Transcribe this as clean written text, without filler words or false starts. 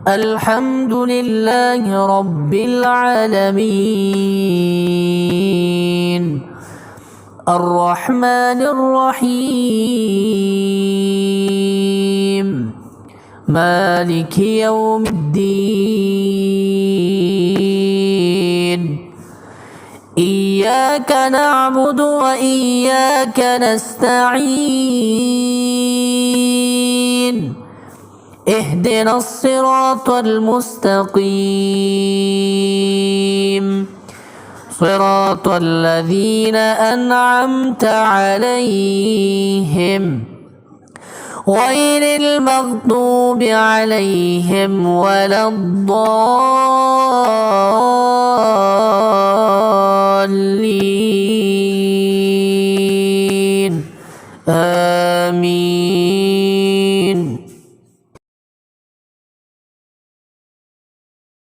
الحمد لله رب العالمين الرحمن الرحيم مالك يوم الدين إياك نعبد وإياك نستعين اهدنا الصراط المستقيم صراط الذين أنعمت عليهم غير المغضوب عليهم ولا الضالين آمين.